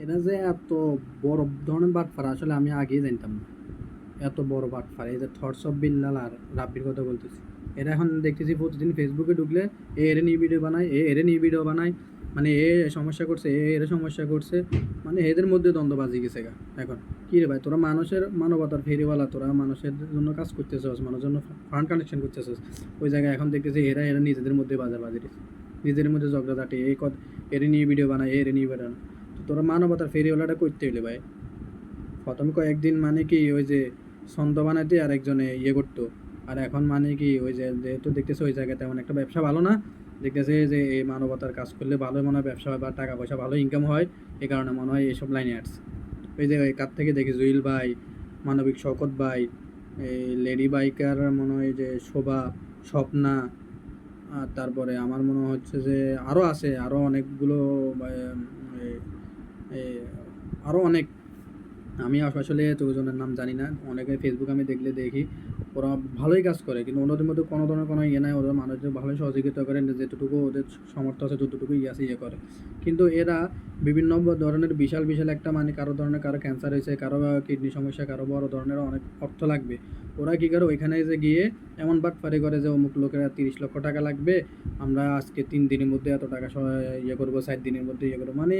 এরা যে এত বড় ধরনের বাটপার আসলে আমি আগেই জানতাম না। এত বড় বাটপার এই যে থটস অফ বিল্লাল আর রাব্বির কথা বলতেছি। এরা এখন দেখতেছি প্রতিদিন ফেসবুকে ঢুকলে এর নিয়ে ভিডিও বানায়, এর নিয়ে ভিডিও বানায়, মানে সমস্যা করছে, এর সমস্যা করছে, মানে এদের মধ্যে দ্বন্দ্ব বাজি গেছে গা এখন। কি রে ভাই, তোরা মানুষের মানবতার ফেরিওয়ালা, তোরা মানুষের জন্য কাজ করতেছস, মানুষের জন্য ফান্ড কালেকশন করতেছস, ওই জায়গায় এখন দেখতেছি এরা নিজেদের মধ্যে বাজার বাজারে, নিজেদের মধ্যে ঝগড়াঝাটি, এর নিয়ে ভিডিও বানায়, এর নিয়ে বানায়। তো তোরা মানবতার ফেরিওয়ালাটা করতে হইলে ভাই প্রথম কয়েকদিন মানে কি ওই যে ছন্দ বানাইতে আর একজনে ইয়ে করতো, আর এখন মানে কি ওই যে যেহেতু দেখতেছে ওই জায়গায় তেমন একটা ব্যবসা ভালো না, দেখতেছে যে এই মানবতার কাজ করলে ভালো মনে হয় ব্যবসা হয় বা টাকা পয়সা ভালো ইনকাম হয়, এই কারণে মনে হয় এইসব লাইনে আসছে। ওই যে ওই কার থেকে দেখি জুইল ভাই, মানবিক শওকত ভাই, এই লেডি বাইকার মনে হয় যে শোভা, স্বপ্না, আর তারপরে আমার মনে হচ্ছে যে আরও আছে, আরও অনেকগুলো এ- এ- আরও অনেক, আমি আসলে এতজনের নাম জানি না। অনেকে ফেসবুক আমি দেখলে দেখি ওরা ভালোই কাজ করে, কিন্তু ওদের মধ্যে কোনো ধরনের কোনো ইয়ে নাই, ওরা মানুষদের ভালোই সহযোগিতা করে, যেতটুকু ওদের সামর্থ্য আছে ততটুকু ইয়ে করে। কিন্তু এরা বিভিন্ন ধরনের বিশাল বিশাল একটা মানে কারো ধরনের, কারো ক্যান্সার হয়েছে, কারো কিডনি সমস্যা, কারো বড় ধরনের অনেক অর্থ লাগবে, ওরা কী করে ওইখানে যে গিয়ে এমন বাটপারি করে যে অমুক লোকের 30 লক্ষ টাকা লাগবে, আমরা আজকে 3 দিনের মধ্যে এত টাকা ইয়ে করবো, 4 দিনের মধ্যে ইয়ে করবো, মানে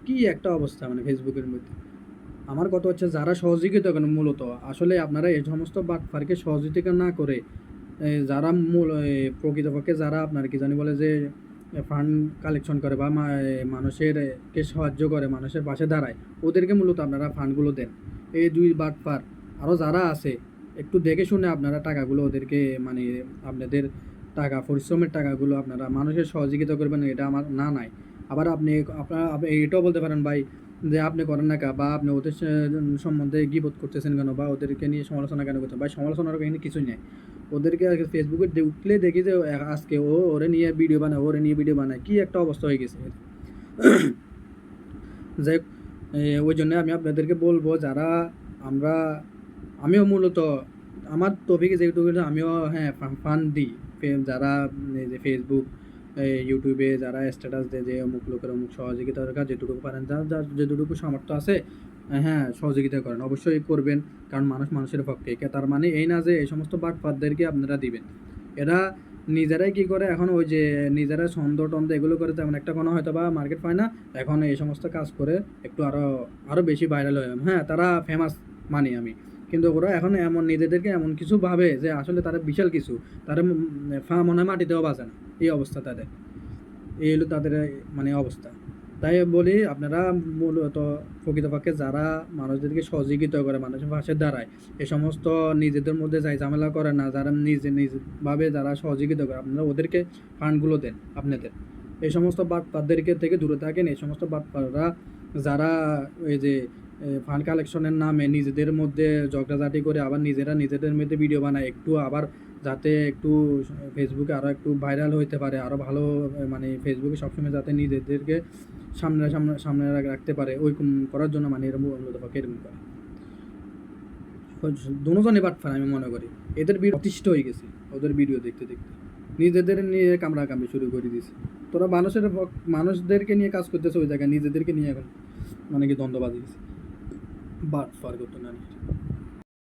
কি একটা অবস্থা মানে ফেসবুকের মধ্যে। আমার কথা হচ্ছে যারা সহযোগিতা করেন মূলত, আসলে আপনারা এই সমস্ত বাটপারকে সহযোগিতা না করে যারা মূল প্রকৃতপক্ষে যারা আপনার কি জানি বলে যে ফান্ড কালেকশন করে বা মানুষের কে সাহায্য করে, মানুষের পাশে দাঁড়ায়, ওদেরকে মূলত আপনারা ফান্ডগুলো দেন। এই দুই বাটপার আরও যারা আছে, একটু দেখে শুনে আপনারা টাকাগুলো ওদেরকে মানে আপনাদের টাকা পরিশ্রমের টাকাগুলো আপনারা মানুষের সহযোগিতা করবেন, এটা আমার না নাই। আবার আপনি এটাও বলতে পারেন ভাই যে আপনি করেন না কা, বা আপনি ওদের সম্বন্ধে গিবত করতেছেন কেন, বা ওদেরকে নিয়ে সমালোচনা কেন করতেন ভাই, সমালোচনার এখানে কিছুই নেই। ওদেরকে ফেসবুকে উঠলে দেখি যে আজকে ওরে নিয়ে ভিডিও বানায়, ওরে নিয়ে ভিডিও বানায়, কি একটা অবস্থা হয়ে গেছে। যাই হোক, ওই জন্য আমি আপনাদেরকে বলবো যারা আমরা, আমিও মূলত আমার টপিকে যেহেতু আমিও হ্যাঁ ফান দিই, যারা এই যে ফেসবুক ইউটিউবে যারা স্ট্যাটাস দেয় যে অমুক লোকের অমুক সহযোগিতা দরকার, যেটুকু পারেন যার যার যেটুকু সামর্থ্য আছে, হ্যাঁ সহযোগিতা করেন, অবশ্যই করবেন, কারণ মানুষ মানুষের পক্ষে। তার মানে এই না যে এই সমস্ত বাটপারদেরকে আপনারা দিবেন। এরা নিজেরাই কি করে এখন ওই যে নিজেরা ছন্দ টন্দ এগুলো করে তেমন একটা কোনো হয়তো বা মার্কেট পায় না, এখন এই সমস্ত কাজ করে একটু আরও বেশি ভাইরাল হয়ে, হ্যাঁ তারা ফেমাস মানি আমি। কিন্তু ওরা এখন এমন নিজেদেরকে এমন কিছু ভাবে যে আসলে তারা বিশাল কিছু, তারা ফা মনে হয় মাটিতেও বাঁচে না, এই অবস্থা তাদের। এই হলো তাদের মানে অবস্থা। তাই বলি আপনারা মূলত প্রকৃতপক্ষে যারা মানুষদেরকে সহযোগিতা করে, মানুষের পাশে দাঁড়ায়, এ সমস্ত নিজেদের মধ্যে যাই ঝামেলা করে না, যারা নিজভাবে যারা সহযোগিতা করে, আপনারা ওদেরকে ফান্ডগুলো দেন আপনাদের। এই সমস্ত বাটপারদেরকে থেকে দূরে থাকেন। এই সমস্ত বাটপাররা যারা এই যে ফান্ড কালেকশনের নামে নিজেদের মধ্যে ঝগড়াঝাটি করে আবার নিজেরা নিজেদের মধ্যে ভিডিও বানায় একটু, আবার যাতে একটু ফেসবুকে আরও একটু ভাইরাল হইতে পারে, আরও ভালো মানে ফেসবুকে সবসময় যাতে নিজেদেরকে সামনে সামনে সামনে রাখতে পারে, ওইরকম করার জন্য মানে এরকম মূলত এরকম করে। দুজনই বাটফার আমি মনে করি, এদের ভিডিও অতিষ্ঠ হয়ে গেছে, ওদের ভিডিও দেখতে দেখতে নিজেদের নিয়ে কামড়াকামড়ি শুরু করে দিয়েছে। তোরা মানুষদেরকে নিয়ে কাজ করতেছে, ওই জায়গায় নিজেদেরকে নিয়ে এখন মানে কি দ্বন্দ্ব বাজিয়েছে, বাটফার করতো না।